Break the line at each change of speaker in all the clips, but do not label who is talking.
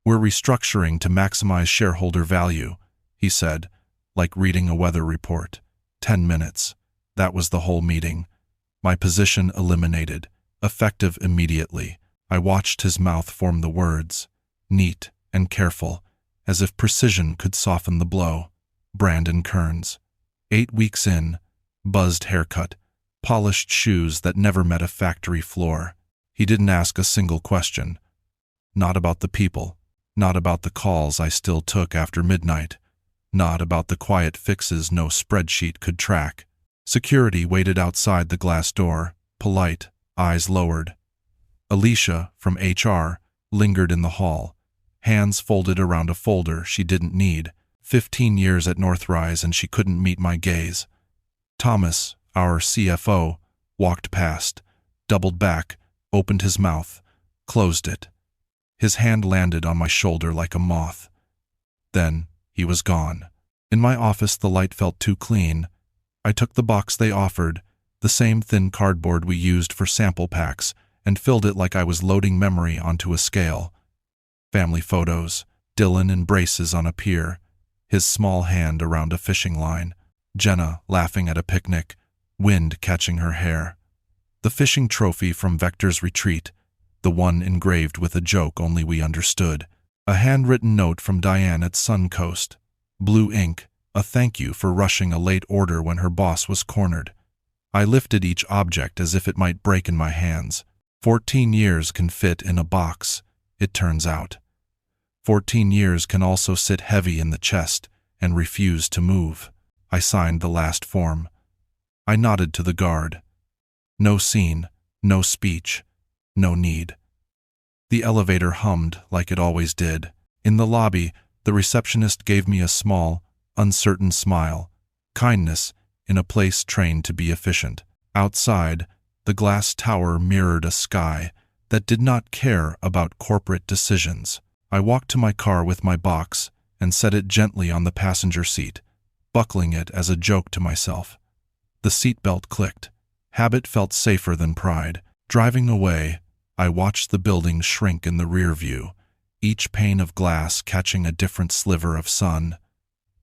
"We're restructuring to maximize shareholder value," he said, like reading a weather report. 10 minutes. That was the whole meeting. My position eliminated, effective immediately. I watched his mouth form the words, neat and careful, as if precision could soften the blow. Brandon Kearns. 8 weeks in, buzzed haircut, polished shoes that never met a factory floor. He didn't ask a single question. Not about the people, not about the calls I still took after midnight, not about the quiet fixes no spreadsheet could track. Security waited outside the glass door, polite, eyes lowered. Alicia, from HR, lingered in the hall, hands folded around a folder she didn't need. 15 years at Northrise and she couldn't meet my gaze. Thomas, our CFO, walked past, doubled back, opened his mouth, closed it. His hand landed on my shoulder like a moth. Then he was gone. In my office the light felt too clean. I took the box they offered, the same thin cardboard we used for sample packs, and filled it like I was loading memory onto a scale. Family photos, Dylan in braces on a pier, his small hand around a fishing line, Jenna laughing at a picnic, wind catching her hair. The fishing trophy from Vector's retreat, the one engraved with a joke only we understood. A handwritten note from Diane at Suncoast, blue ink, a thank you for rushing a late order when her boss was cornered. I lifted each object as if it might break in my hands. 14 years can fit in a box, it turns out. 14 years can also sit heavy in the chest and refuse to move. I signed the last form. I nodded to the guard. No scene, no speech, no need. The elevator hummed like it always did. In the lobby, the receptionist gave me a small, uncertain smile. Kindness in a place trained to be efficient. Outside, the glass tower mirrored a sky that did not care about corporate decisions. I walked to my car with my box and set it gently on the passenger seat, buckling it as a joke to myself. The seatbelt clicked. Habit felt safer than pride. Driving away, I watched the building shrink in the rear view, each pane of glass catching a different sliver of sun.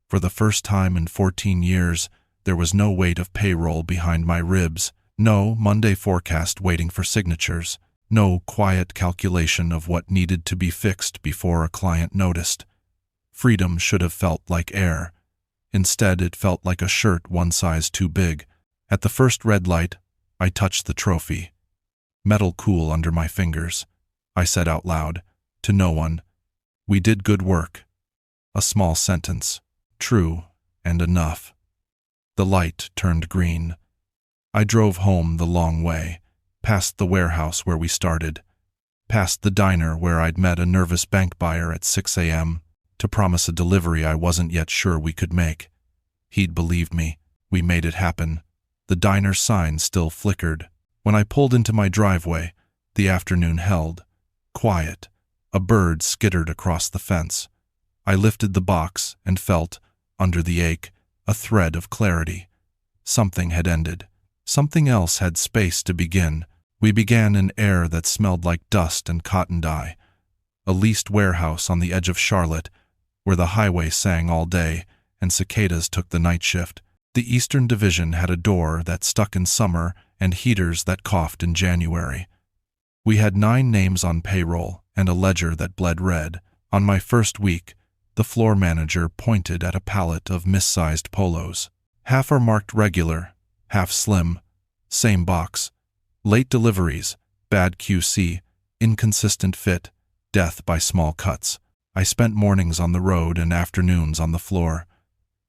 For the first time in 14 years, there was no weight of payroll behind my ribs, no Monday forecast waiting for signatures, no quiet calculation of what needed to be fixed before a client noticed. Freedom should have felt like air. Instead, it felt like a shirt one size too big. At the first red light, I touched the trophy. Metal cool under my fingers. I said out loud, to no one, "We did good work." A small sentence, true and enough. The light turned green. I drove home the long way, past the warehouse where we started, past the diner where I'd met a nervous bank buyer at 6 a.m. to promise a delivery I wasn't yet sure we could make. He'd believed me. We made it happen. The diner sign still flickered. When I pulled into my driveway, the afternoon held. Quiet. A bird skittered across the fence. I lifted the box and felt, under the ache, a thread of clarity. Something had ended. Something else had space to begin. We began in air that smelled like dust and cotton dye. A leased warehouse on the edge of Charlotte, where the highway sang all day and cicadas took the night shift. The Eastern Division had a door that stuck in summer and heaters that coughed in January. We had 9 names on payroll and a ledger that bled red. On my first week, the floor manager pointed at a pallet of missized polos. Half are marked regular, half slim, same box. Late deliveries, bad QC, inconsistent fit, death by small cuts. I spent mornings on the road and afternoons on the floor.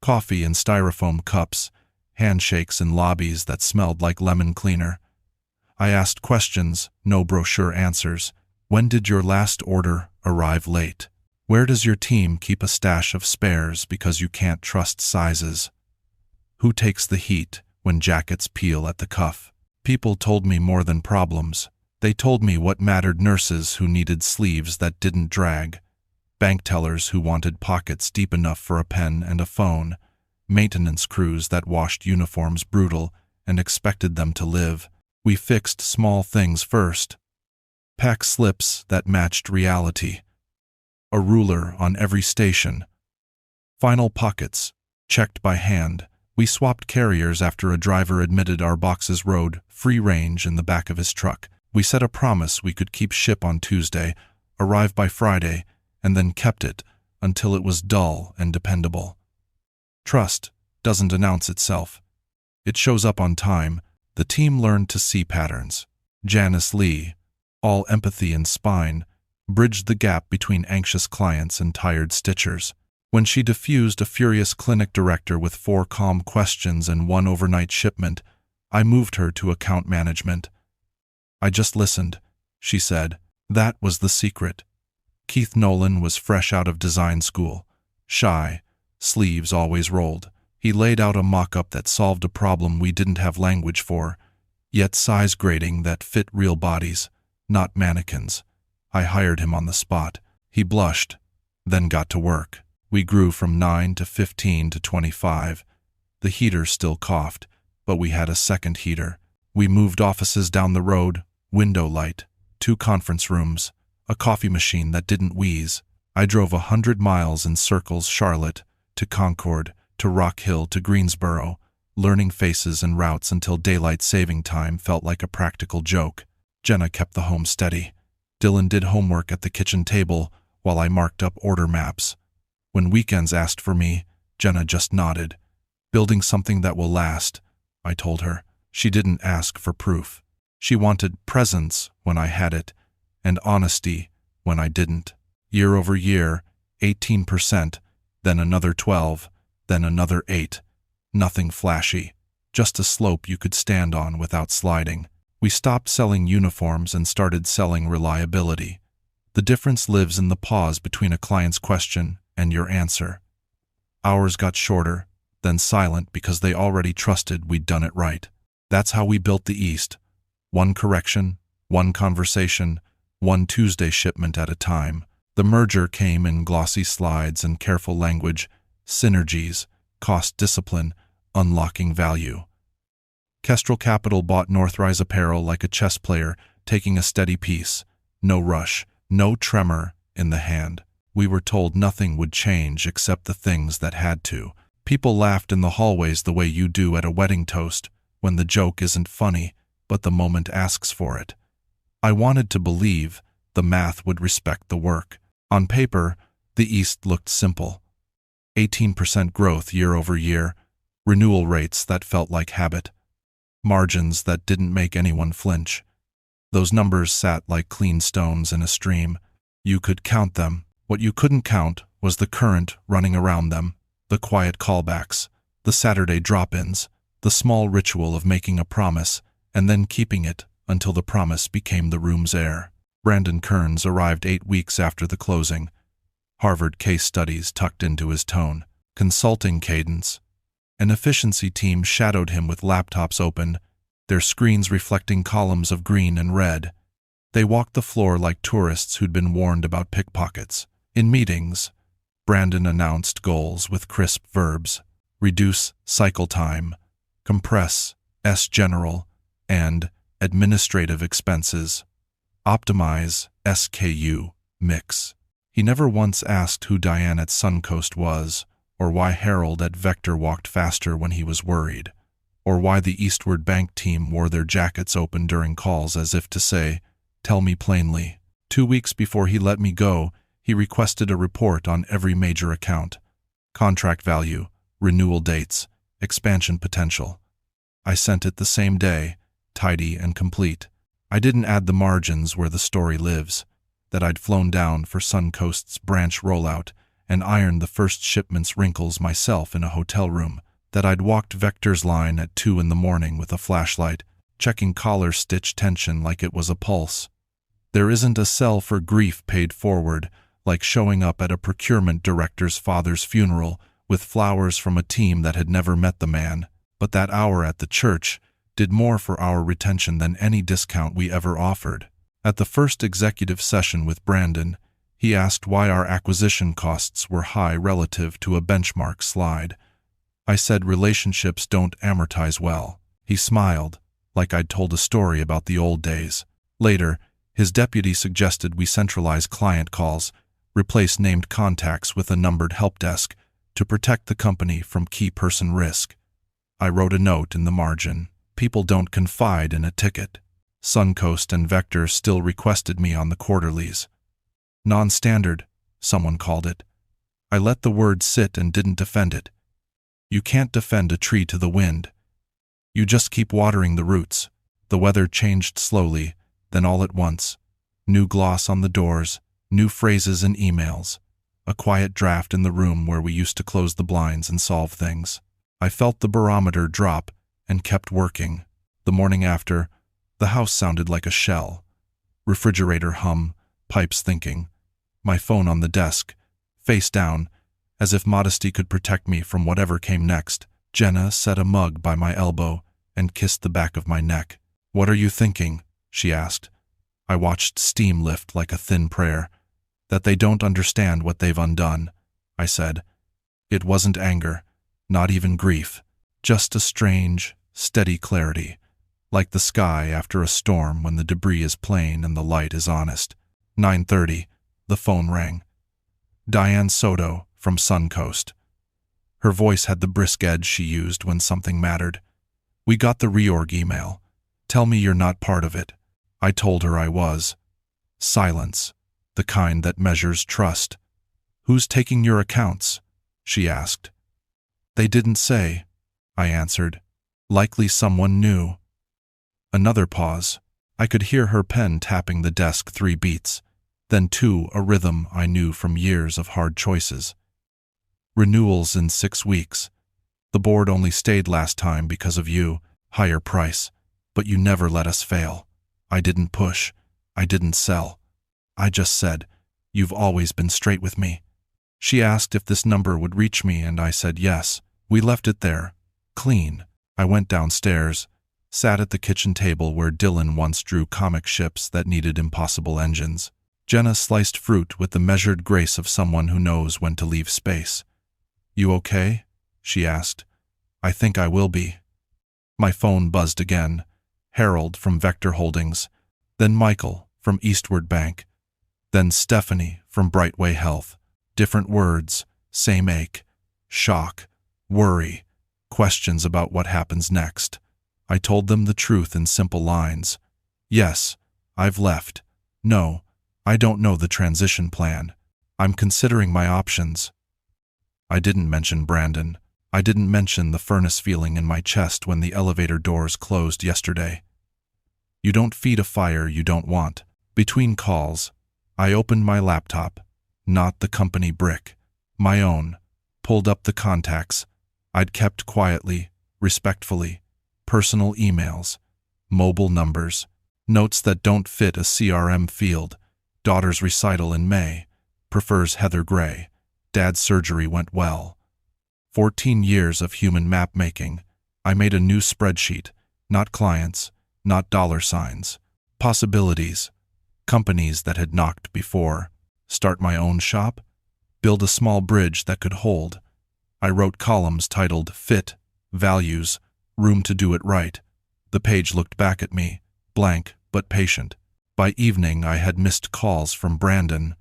Coffee in styrofoam cups, handshakes in lobbies that smelled like lemon cleaner. I asked questions, no brochure answers. When did your last order arrive late? Where does your team keep a stash of spares because you can't trust sizes? Who takes the heat when jackets peel at the cuff? People told me more than problems. They told me what mattered: nurses who needed sleeves that didn't drag, bank tellers who wanted pockets deep enough for a pen and a phone, maintenance crews that washed uniforms brutal and expected them to live. We fixed small things first. Pack slips that matched reality. a ruler on every station. Final pockets, checked by hand. We swapped carriers after a driver admitted our boxes rode free range in the back of his truck. We set a promise we could keep ship on Tuesday, arrive by Friday, and then kept it until it was dull and dependable. Trust doesn't announce itself. It shows up on time. The team learned to see patterns. Janice Lee, all empathy and spine, bridged the gap between anxious clients and tired stitchers. When she diffused a furious clinic director with 4 calm questions and 1 overnight shipment, I moved her to account management. "I just listened," she said. That was the secret. Keith Nolan was fresh out of design school, shy, sleeves always rolled. He laid out a mock-up that solved a problem we didn't have language for, yet size grading that fit real bodies, not mannequins. I hired him on the spot. He blushed, then got to work. We grew from 9 to 15 to 25. The heater still coughed, but we had a second heater. We moved offices down the road, window light, 2 conference rooms, a coffee machine that didn't wheeze. I drove 100 miles in circles, Charlotte, to Concord, to Rock Hill, to Greensboro, learning faces and routes until daylight saving time felt like a practical joke. Jenna kept the home steady. Dylan did homework at the kitchen table while I marked up order maps. When weekends asked for me, Jenna just nodded. "Building something that will last," I told her. She didn't ask for proof. She wanted presence when I had it, and honesty when I didn't. Year over year, 18%, then another 12, then another 8. Nothing flashy, just a slope you could stand on without sliding. We stopped selling uniforms and started selling reliability. The difference lives in the pause between a client's question and your answer. Hours got shorter, then silent because they already trusted we'd done it right. That's how we built the East. 1 correction, 1 conversation, 1 Tuesday shipment at a time. The merger came in glossy slides and careful language, synergies, cost discipline, unlocking value. Kestrel Capital bought Northrise Apparel like a chess player, taking a steady piece. No rush, no tremor in the hand. We were told nothing would change except the things that had to. People laughed in the hallways the way you do at a wedding toast, when the joke isn't funny, but the moment asks for it. I wanted to believe the math would respect the work. On paper, the East looked simple. 18% growth year over year, renewal rates that felt like habit, margins that didn't make anyone flinch. Those numbers sat like clean stones in a stream. You could count them. What you couldn't count was the current running around them, the quiet callbacks, the Saturday drop-ins, the small ritual of making a promise and then keeping it until the promise became the room's air. Brandon Kearns arrived 8 weeks after the closing. Harvard case studies tucked into his tone. Consulting cadence. An efficiency team shadowed him with laptops open, their screens reflecting columns of green and red. They walked the floor like tourists who'd been warned about pickpockets. In meetings, Brandon announced goals with crisp verbs: reduce cycle time, compress S-general, and administrative expenses, optimize SKU mix. He never once asked who Diane at Suncoast was, or why Harold at Vector walked faster when he was worried, or why the Eastward Bank team wore their jackets open during calls as if to say, "Tell me plainly." 2 weeks before he let me go, he requested a report on every major account: contract value, renewal dates, expansion potential. I sent it the same day, tidy and complete. I didn't add the margins where the story lives, that I'd flown down for Suncoast's branch rollout and ironed the first shipment's wrinkles myself in a hotel room, that I'd walked Vector's line at 2 in the morning with a flashlight, checking collar stitch tension like it was a pulse. There isn't a cell for grief paid forward, like showing up at a procurement director's father's funeral with flowers from a team that had never met the man, but that hour at the church did more for our retention than any discount we ever offered. At the first executive session with Brandon, he asked why our acquisition costs were high relative to a benchmark slide. I said relationships don't amortize well. He smiled, like I'd told a story about the old days. Later, his deputy suggested we centralize client calls, Replace named contacts with a numbered help desk to protect the company from key person risk. I wrote a note in the margin. People don't confide in a ticket. Suncoast and Vector still requested me on the quarterlies. Non-standard, someone called it. I let the word sit and didn't defend it. You can't defend a tree to the wind. You just keep watering the roots. The weather changed slowly, then all at once. New gloss on the doors, new phrases in emails. A quiet draft in the room where we used to close the blinds and solve things. I felt the barometer drop and kept working. The morning after, the house sounded like a shell. Refrigerator hum, pipes thinking. My phone on the desk, face down, as if modesty could protect me from whatever came next. Jenna set a mug by my elbow and kissed the back of my neck. "What are you thinking?" she asked. I watched steam lift like a thin prayer. "That they don't understand what they've undone," I said. It wasn't anger, not even grief, just a strange, steady clarity, like the sky after a storm when the debris is plain and the light is honest. 9:30, the phone rang. Diane Soto from Suncoast. Her voice had the brisk edge she used when something mattered. "We got the reorg email. Tell me you're not part of it." I told her I was. Silence, the kind that measures trust. "Who's taking your accounts?" she asked. "They didn't say," I answered. "Likely someone new." Another pause. I could hear her pen tapping the desk 3 beats, then 2, a rhythm I knew from years of hard choices. "Renewals in 6 weeks. The board only stayed last time because of you. Higher price. But you never let us fail. I didn't push. I didn't sell. I just said, you've always been straight with me." She asked if this number would reach me, and I said yes. We left it there. Clean. I went downstairs, sat at the kitchen table where Dylan once drew comic ships that needed impossible engines. Jenna sliced fruit with the measured grace of someone who knows when to leave space. "You okay?" she asked. "I think I will be." My phone buzzed again. Harold from Vector Holdings, then Michael from Eastward Bank, then Stephanie from Brightway Health. Different words, same ache, shock, worry, questions about what happens next. I told them the truth in simple lines. "Yes, I've left. No, I don't know the transition plan. I'm considering my options." I didn't mention Brandon. I didn't mention the furnace feeling in my chest when the elevator doors closed yesterday. You don't feed a fire you don't want. Between calls, I opened my laptop, not the company brick, my own, pulled up the contacts I'd kept quietly, respectfully, personal emails, mobile numbers, notes that don't fit a CRM field. Daughter's recital in May, prefers Heather Gray. Dad's surgery went well. 14 years of human map making. I made a new spreadsheet, not clients, not dollar signs. Possibilities. Companies that had knocked before. Start my own shop? Build a small bridge that could hold. I wrote columns titled Fit, Values, Room to Do It Right. The page looked back at me, blank but patient. By evening I had missed calls from Brandon.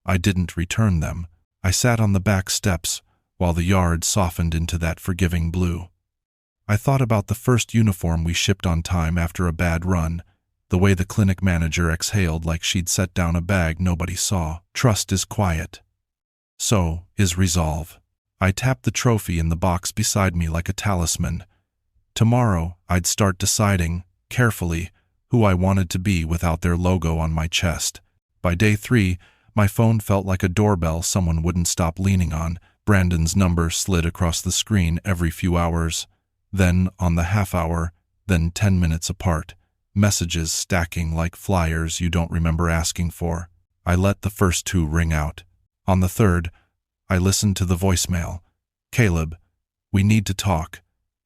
I didn't return them. I sat on the back steps while the yard softened into that forgiving blue. I thought about the first uniform we shipped on time after a bad run, the way the clinic manager exhaled like she'd set down a bag nobody saw. Trust is quiet. So is resolve. I tapped the trophy in the box beside me like a talisman. Tomorrow I'd start deciding, carefully, who I wanted to be without their logo on my chest. By day 3, my phone felt like a doorbell someone wouldn't stop leaning on. Brandon's number slid across the screen every few hours, then on the half hour, then 10 minutes apart. Messages stacking like flyers you don't remember asking for. I let the first 2 ring out. On the third, I listened to the voicemail. "Caleb, we need to talk.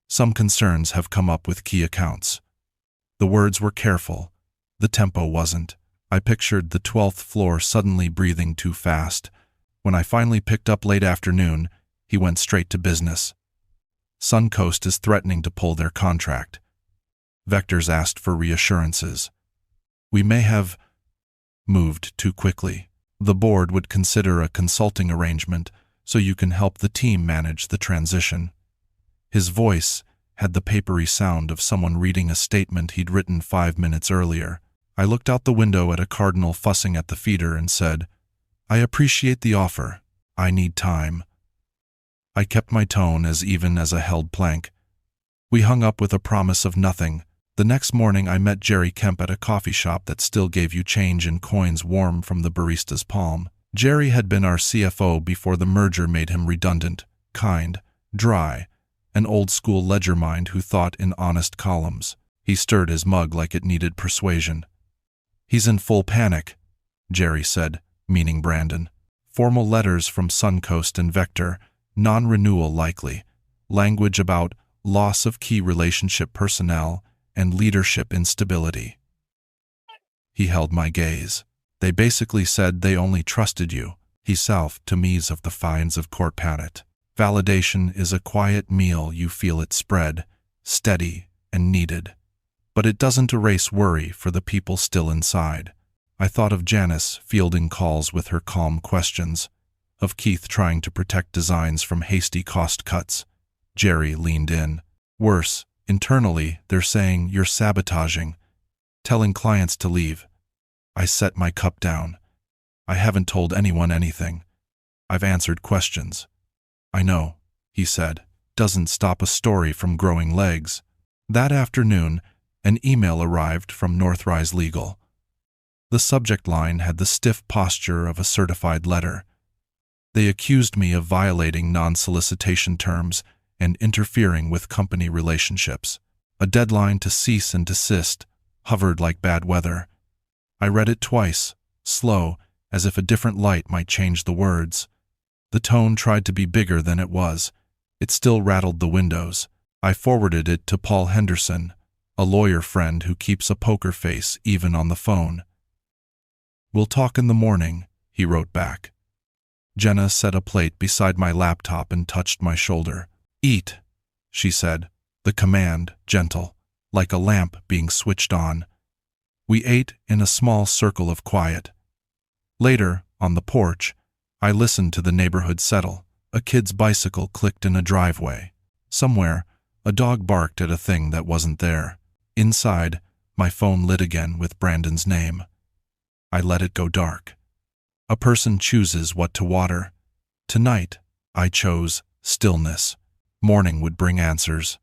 Some concerns have come up with key accounts." The words were careful. The tempo wasn't. I pictured the 12th floor suddenly breathing too fast. When I finally picked up late afternoon, he went straight to business. "Suncoast is threatening to pull their contract. Vector's asked for reassurances. We may have moved too quickly. The board would consider a consulting arrangement so you can help the team manage the transition. His voice had the papery sound of someone reading a statement he'd written 5 minutes earlier. I looked out the window at a cardinal fussing at the feeder and said, "I appreciate the offer. I need time." I kept my tone as even as a held plank. We hung up with a promise of nothing. The next morning I met Jerry Kemp at a coffee shop that still gave you change in coins warm from the barista's palm. Jerry had been our CFO before the merger made him redundant, kind, dry, an old-school ledger mind who thought in honest columns. He stirred his mug like it needed persuasion. "He's in full panic," Jerry said, meaning Brandon. "Formal letters from Suncoast and Vector, non-renewal likely, language about loss of key relationship personnel and leadership instability." He held my gaze. "They basically said they only trusted you." He southed to me's of the fines of court panet. "Validation is a quiet meal you feel it spread, steady and needed. But it doesn't erase worry for the people still inside." I thought of Janice fielding calls with her calm questions, of Keith trying to protect designs from hasty cost cuts. Jerry leaned in. "Worse, internally, they're saying you're sabotaging, telling clients to leave." I set my cup down. "I haven't told anyone anything. I've answered questions." "I know," he said. "Doesn't stop a story from growing legs." That afternoon, an email arrived from Northrise Legal. The subject line had the stiff posture of a certified letter. They accused me of violating non-solicitation terms and interfering with company relationships. A deadline to cease and desist hovered like bad weather. I read it twice, slow, as if a different light might change the words. The tone tried to be bigger than it was. It still rattled the windows. I forwarded it to Paul Henderson, a lawyer friend who keeps a poker face even on the phone. "We'll talk in the morning," he wrote back. Jenna set a plate beside my laptop and touched my shoulder. "Eat," she said, the command gentle, like a lamp being switched on. We ate in a small circle of quiet. Later, on the porch, I listened to the neighborhood settle. A kid's bicycle clicked in a driveway. Somewhere, a dog barked at a thing that wasn't there. Inside, my phone lit again with Brandon's name. I let it go dark. A person chooses what to water. Tonight, I chose stillness. Morning would bring answers.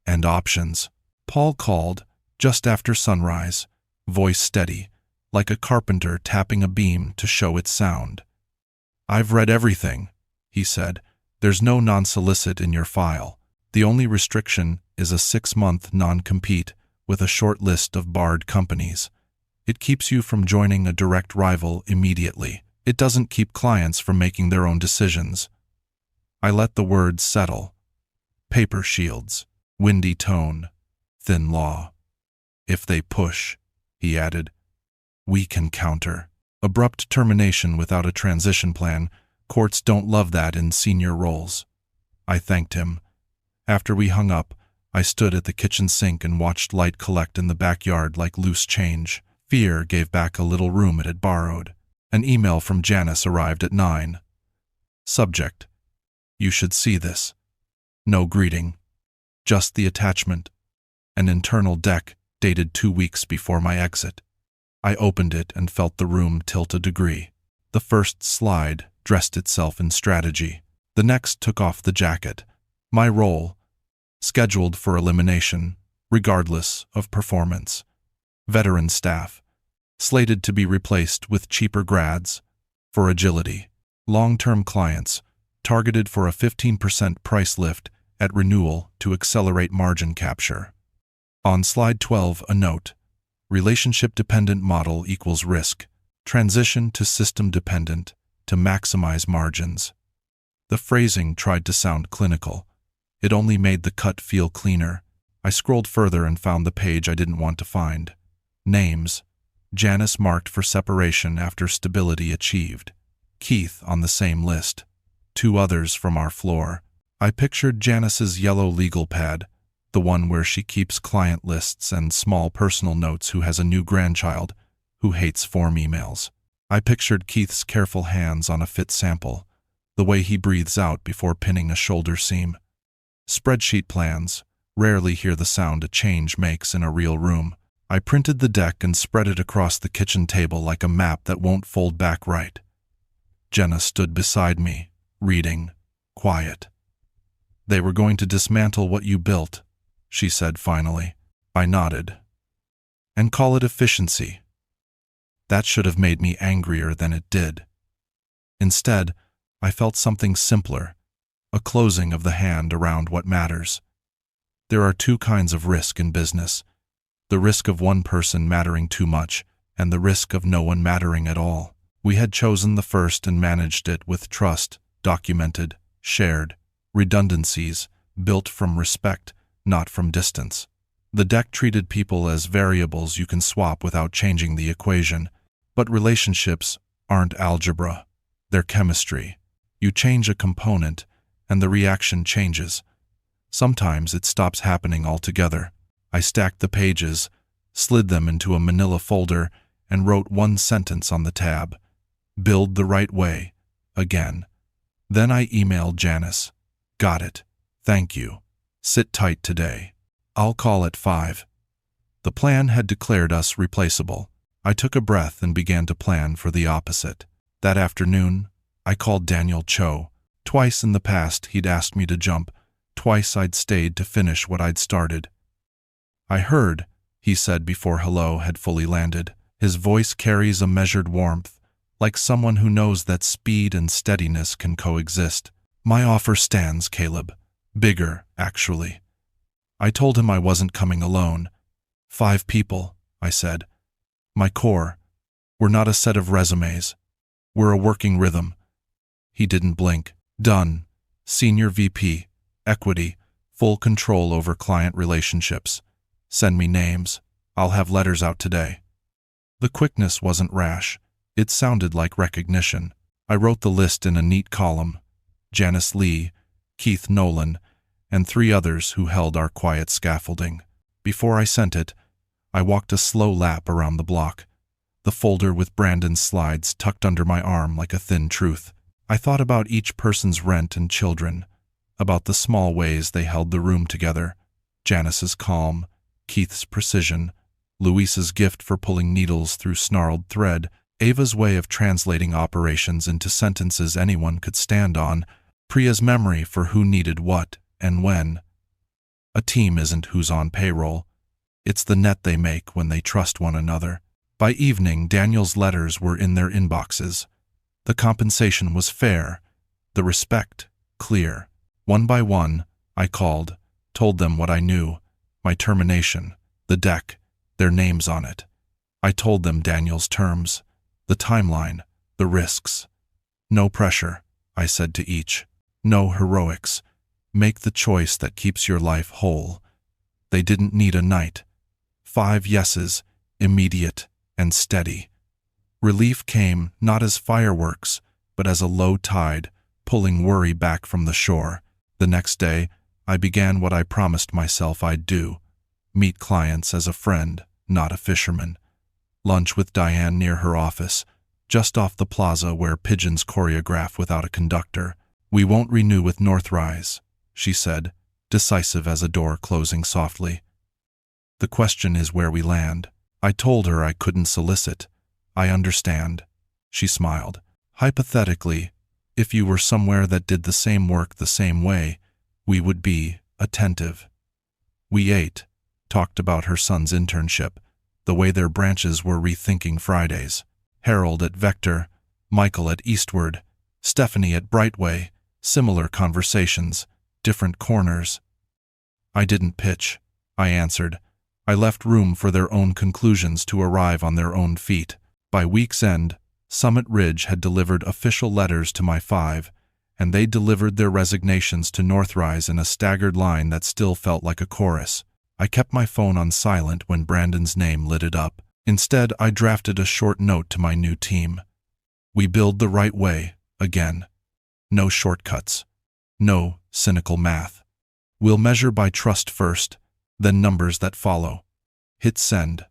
And options. Paul called, just after sunrise, voice steady, like a carpenter tapping a beam to show its sound. "I've read everything," he said. "There's no non-solicit in your file. The only restriction is a 6-month non-compete with a short list of barred companies. It keeps you from joining a direct rival immediately. It doesn't keep clients from making their own decisions." I let the words settle. Paper shields, windy tone, thin law. "If they push," he added, "we can counter." Abrupt termination without a transition plan. Courts don't love that in senior roles. I thanked him. After we hung up, I stood at the kitchen sink and watched light collect in the backyard like loose change. Fear gave back a little room it had borrowed. An email from Janice arrived at 9. Subject: "You should see this." No greeting. Just the attachment. An internal deck dated 2 weeks before my exit. I opened it and felt the room tilt a degree. The first slide dressed itself in strategy. The next took off the jacket. My role: scheduled for elimination, regardless of performance. Veteran staff, slated to be replaced with cheaper grads, for agility. Long-term clients, targeted for a 15% price lift at renewal to accelerate margin capture. On slide 12, a note: relationship-dependent model equals risk. Transition to system-dependent to maximize margins. The phrasing tried to sound clinical. It only made the cut feel cleaner. I scrolled further and found the page I didn't want to find. Names: Janice marked for separation after stability achieved. Keith on the same list. 2 others from our floor. I pictured Janice's yellow legal pad, the one where she keeps client lists and small personal notes, who has a new grandchild, who hates form emails. I pictured Keith's careful hands on a fit sample, the way he breathes out before pinning a shoulder seam. Spreadsheet plans rarely hear the sound a change makes in a real room. I printed the deck and spread it across the kitchen table like a map that won't fold back right. Jenna stood beside me, reading, quiet. "They were going to dismantle what you built," she said finally. I nodded. "And call it efficiency." That should have made me angrier than it did. Instead, I felt something simpler, a closing of the hand around what matters. There are two kinds of risk in business: the risk of one person mattering too much and the risk of no one mattering at all. We had chosen the first and managed it with trust, documented, shared, redundancies, built from respect, not from distance. The deck treated people as variables you can swap without changing the equation, but relationships aren't algebra, they're chemistry. You change a component, and the reaction changes. Sometimes it stops happening altogether. I stacked the pages, slid them into a manila folder, and wrote one sentence on the tab: "Build the right way," again. Then I emailed Janice. "Got it. Thank you. Sit tight today. I'll call at 5. The plan had declared us replaceable. I took a breath and began to plan for the opposite. That afternoon, I called Daniel Cho. Twice in the past he'd asked me to jump. Twice I'd stayed to finish what I'd started. "I heard," he said before hello had fully landed. His voice carries a measured warmth, like someone who knows that speed and steadiness can coexist. "My offer stands, Caleb. Bigger, actually." I told him I wasn't coming alone. 5 people, I said. "My core. We're not a set of resumes. We're a working rhythm." He didn't blink. "Done. Senior VP, equity, full control over client relationships. Send me names. I'll have letters out today." The quickness wasn't rash. It sounded like recognition. I wrote the list in a neat column: Janice Lee, Keith Nolan, and 3 others who held our quiet scaffolding. Before I sent it, I walked a slow lap around the block, the folder with Brandon's slides tucked under my arm like a thin truth. I thought about each person's rent and children, about the small ways they held the room together: Janice's calm, Keith's precision, Luisa's gift for pulling needles through snarled thread, Ava's way of translating operations into sentences anyone could stand on, Priya's memory for who needed what and when. A team isn't who's on payroll. It's the net they make when they trust one another. By evening, Daniel's letters were in their inboxes. The compensation was fair, the respect clear. One by one, I called, told them what I knew: my termination, the deck, their names on it. I told them Daniel's terms, the timeline, the risks. "No pressure," I said to each. "No heroics. Make the choice that keeps your life whole." They didn't need a night. 5 yeses, immediate and steady. Relief came not as fireworks, but as a low tide, pulling worry back from the shore. The next day, I began what I promised myself I'd do: meet clients as a friend, not a fisherman. Lunch with Diane near her office, just off the plaza where pigeons choreograph without a conductor. "We won't renew with Northrise," she said, decisive as a door closing softly. "The question is where we land." I told her I couldn't solicit. "I understand," she smiled. "Hypothetically, if you were somewhere that did the same work the same way, we would be attentive." We ate, talked about her son's internship, the way their branches were rethinking Fridays. Harold at Vector, Michael at Eastward, Stephanie at Brightway, similar conversations, different corners. I didn't pitch, I answered. I left room for their own conclusions to arrive on their own feet. By week's end, Summit Ridge had delivered official letters to my 5, and they delivered their resignations to Northrise in a staggered line that still felt like a chorus. I kept my phone on silent when Brandon's name lit it up. Instead, I drafted a short note to my new team. "We build the right way, again. No shortcuts. No cynical math. We'll measure by trust first, then numbers that follow." Hit send.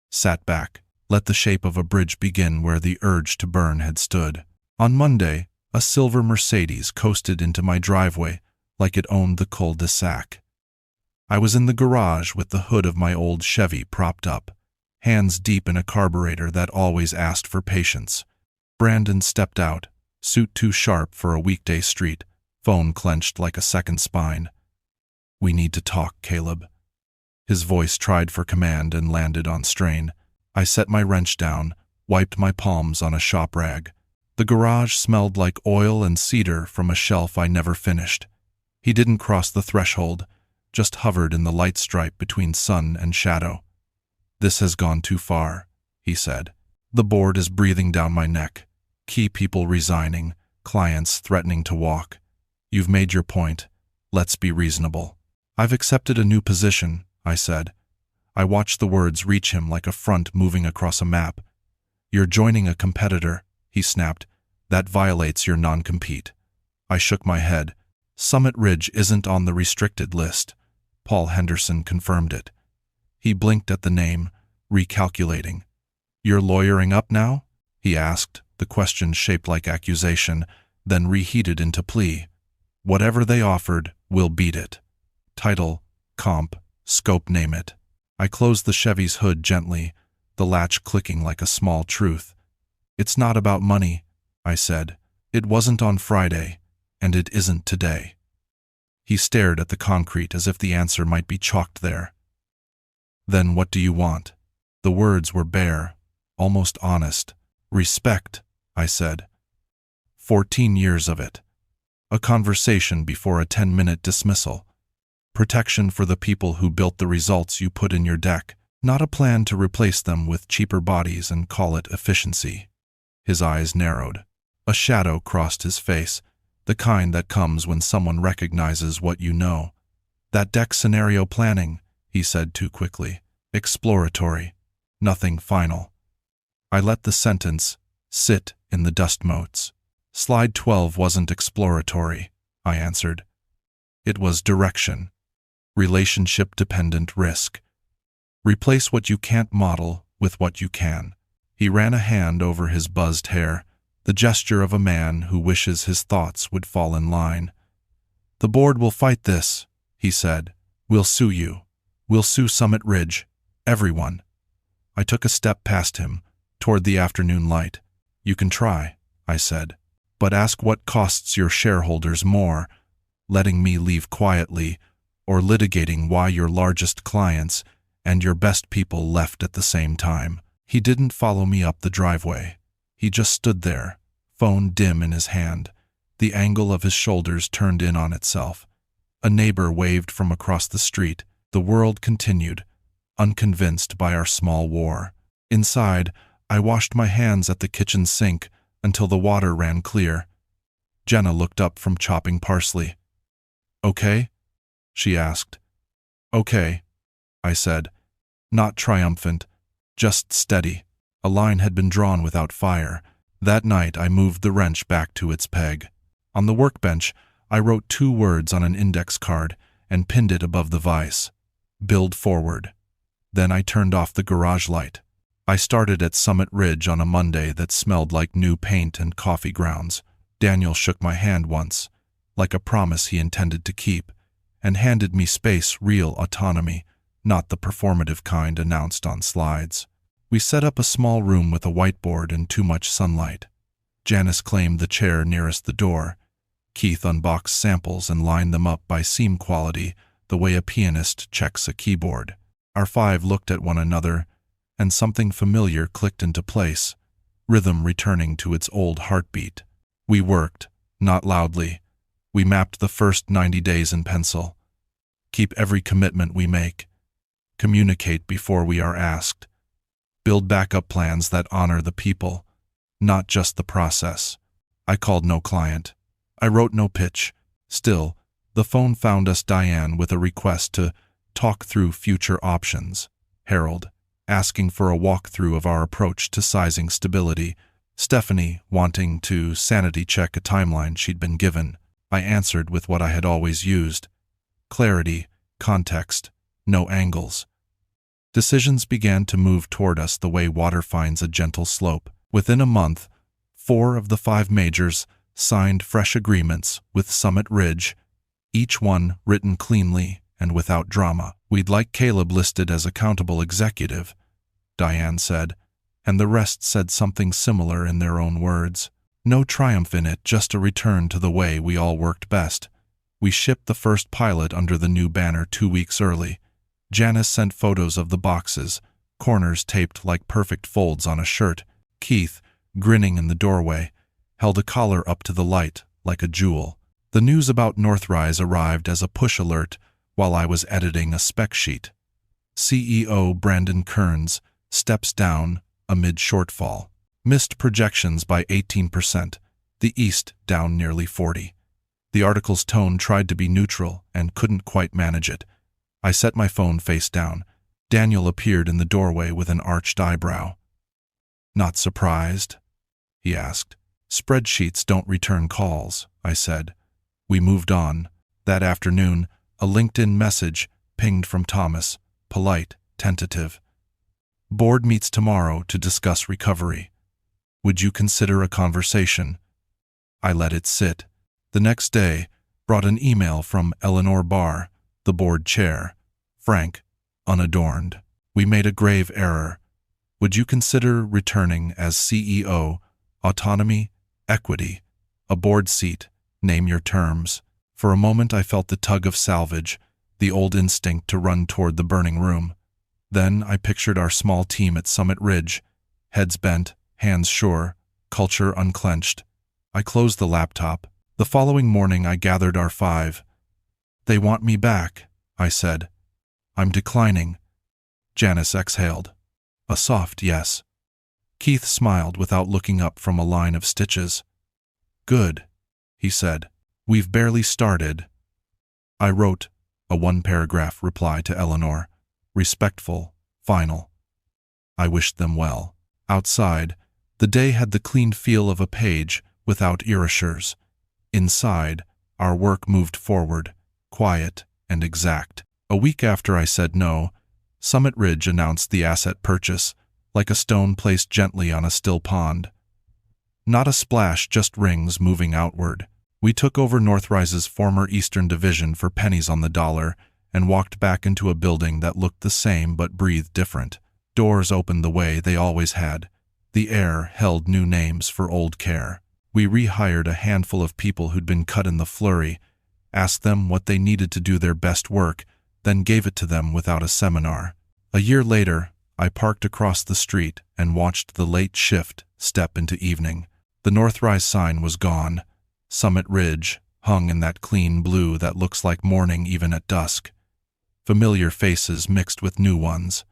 Sat back. Let the shape of a bridge begin where the urge to burn had stood. On Monday, a silver Mercedes coasted into my driveway like it owned the cul-de-sac. I was in the garage with the hood of my old Chevy propped up, hands deep in a carburetor that always asked for patience. Brandon stepped out, suit too sharp for a weekday street, phone clenched like a second spine. "We need to talk, Caleb." His voice tried for command and landed on strain. I set my wrench down, wiped my palms on a shop rag. The garage smelled like oil and cedar from a shelf I never finished. He didn't cross the threshold, just hovered in the light stripe between sun and shadow. "This has gone too far," he said. "The board is breathing down my neck. Key people resigning, clients threatening to walk. You've made your point. Let's be reasonable." "I've accepted a new position," I said. I watched the words reach him like a front moving across a map. "You're joining a competitor," he snapped. "That violates your non-compete." I shook my head. "Summit Ridge isn't on the restricted list." Paul Henderson confirmed it. He blinked at the name, recalculating. "You're lawyering up now?" he asked, the question shaped like accusation, then reheated into plea. "Whatever they offered, we'll beat it. Title, comp, scope, name it." I closed the Chevy's hood gently, the latch clicking like a small truth. "It's not about money," I said. "It wasn't on Friday, and it isn't today." He stared at the concrete as if the answer might be chalked there. "Then what do you want?" The words were bare, almost honest. "Respect," I said. 14 years of it. A conversation before a 10-minute dismissal. Protection for the people who built the results you put in your deck, not a plan to replace them with cheaper bodies and call it efficiency. His eyes narrowed. A shadow crossed his face, the kind that comes when someone recognizes what you know. "That deck scenario planning," he said too quickly. "Exploratory. Nothing final." I let the sentence sit in the dust motes. "Slide 12 wasn't exploratory," I answered. "It was direction. Relationship-dependent risk. Replace what you can't model with what you can." He ran a hand over his buzzed hair, the gesture of a man who wishes his thoughts would fall in line. "The board will fight this," he said. "We'll sue you. We'll sue Summit Ridge. Everyone." I took a step past him, toward the afternoon light. "You can try," I said. "But ask what costs your shareholders more, letting me leave quietly, or litigating why your largest clients and your best people left at the same time." He didn't follow me up the driveway. He just stood there, phone dim in his hand, the angle of his shoulders turned in on itself. A neighbor waved from across the street. The world continued, unconvinced by our small war. Inside, I washed my hands at the kitchen sink until the water ran clear. Jenna looked up from chopping parsley. "Okay?" she asked. "Okay," I said, not triumphant, just steady. A line had been drawn without fire. That night I moved the wrench back to its peg. On the workbench, I wrote 2 words on an index card and pinned it above the vise. "Build forward." Then I turned off the garage light. I started at Summit Ridge on a Monday that smelled like new paint and coffee grounds. Daniel shook my hand once, like a promise he intended to keep, and handed me space, real autonomy, not the performative kind announced on slides. We set up a small room with a whiteboard and too much sunlight. Janice claimed the chair nearest the door. Keith unboxed samples and lined them up by seam quality, the way a pianist checks a keyboard. Our 5 looked at one another, and something familiar clicked into place, rhythm returning to its old heartbeat. We worked, not loudly. We mapped the first 90 days in pencil. Keep every commitment we make. Communicate before we are asked. Build backup plans that honor the people, not just the process. I called no client. I wrote no pitch. Still, the phone found us Diane with a request to talk through future options. Harold, asking for a walkthrough of our approach to sizing stability. Stephanie, wanting to sanity check a timeline she'd been given. I answered with what I had always used. Clarity, context, no angles. Decisions began to move toward us the way water finds a gentle slope. Within a month, 4 of the 5 majors signed fresh agreements with Summit Ridge, each one written cleanly and without drama. "We'd like Caleb listed as accountable executive," Diane said, and the rest said something similar in their own words. No triumph in it, just a return to the way we all worked best. We shipped the first pilot under the new banner 2 weeks early. Janice sent photos of the boxes, corners taped like perfect folds on a shirt. Keith, grinning in the doorway, held a collar up to the light like a jewel. The news about Northrise arrived as a push alert while I was editing a spec sheet. CEO Brandon Kearns steps down amid shortfall. Missed projections by 18%, the East down nearly 40%. The article's tone tried to be neutral and couldn't quite manage it. I set my phone face down. Daniel appeared in the doorway with an arched eyebrow. "Not surprised?" he asked. "Spreadsheets don't return calls," I said. We moved on. That afternoon, a LinkedIn message pinged from Thomas, polite, tentative. "Board meets tomorrow to discuss recovery. Would you consider a conversation?" I let it sit. The next day brought an email from Eleanor Barr, the board chair, frank, unadorned. "We made a grave error. Would you consider returning as CEO, autonomy, equity, a board seat, name your terms?" For a moment I felt the tug of salvage, the old instinct to run toward the burning room. Then I pictured our small team at Summit Ridge, heads bent, hands sure, culture unclenched. I closed the laptop. The following morning I gathered our 5. "They want me back," I said. "I'm declining." Janice exhaled. A soft yes. Keith smiled without looking up from a line of stitches. "Good," he said. "We've barely started." I wrote a 1-paragraph reply to Eleanor, respectful, final. I wished them well. Outside, the day had the clean feel of a page without erasures. Inside, our work moved forward, quiet and exact. A week after I said no, Summit Ridge announced the asset purchase, like a stone placed gently on a still pond. Not a splash, just rings moving outward. We took over Northrise's former Eastern Division for pennies on the dollar and walked back into a building that looked the same but breathed different. Doors opened the way they always had. The air held new names for old care. We rehired a handful of people who'd been cut in the flurry, asked them what they needed to do their best work, then gave it to them without a seminar. A year later, I parked across the street and watched the late shift step into evening. The Northrise sign was gone. Summit Ridge hung in that clean blue that looks like morning even at dusk. Familiar faces mixed with new ones.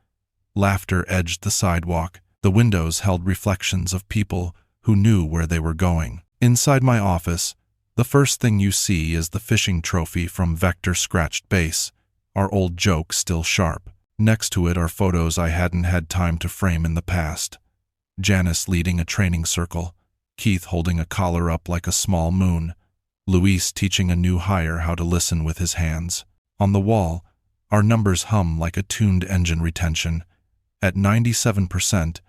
Laughter edged the sidewalk. The windows held reflections of people who knew where they were going. Inside my office, the first thing you see is the fishing trophy from Vector Scratched Base, our old joke still sharp. Next to it are photos I hadn't had time to frame in the past. Janice leading a training circle, Keith holding a collar up like a small moon, Luis teaching a new hire how to listen with his hands. On the wall, our numbers hum like a tuned engine retention. At 97%,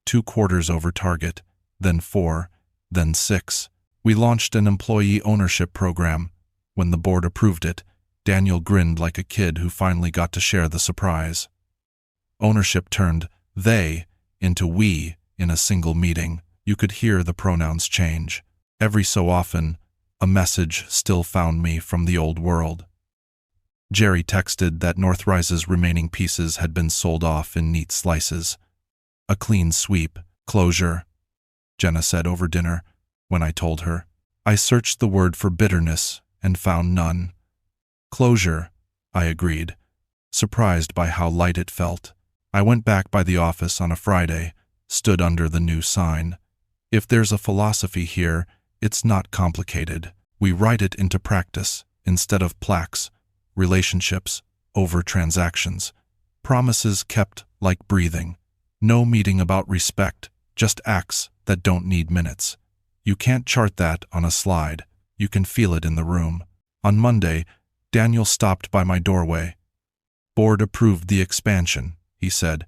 2 quarters over target, then 4, then 6. We launched an employee ownership program. When the board approved it, Daniel grinned like a kid who finally got to share the surprise. Ownership turned they into we in a single meeting. You could hear the pronouns change. Every so often, a message still found me from the old world. Jerry texted that Northrise's remaining pieces had been sold off in neat slices. A clean sweep. Closure, Jenna said over dinner when I told her. I searched the word for bitterness and found none. Closure, I agreed, surprised by how light it felt. I went back by the office on a Friday, stood under the new sign. If there's a philosophy here, it's not complicated. We write it into practice instead of plaques, relationships over transactions. Promises kept like breathing. No meeting about respect, just acts that don't need minutes. You can't chart that on a slide. You can feel it in the room. On Monday, Daniel stopped by my doorway. Board approved the expansion, he said.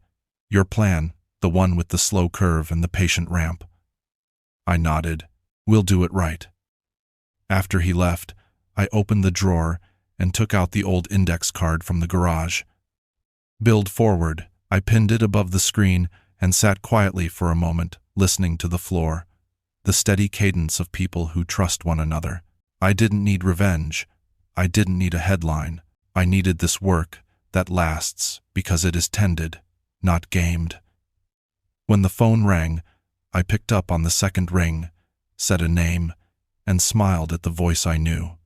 Your plan, the one with the slow curve and the patient ramp. I nodded. We'll do it right. After he left, I opened the drawer and took out the old index card from the garage. Build forward. I pinned it above the screen and sat quietly for a moment, listening to the floor, the steady cadence of people who trust one another. I didn't need revenge. I didn't need a headline. I needed this work that lasts because it is tended, not gamed. When the phone rang, I picked up on the second ring, said a name, and smiled at the voice I knew.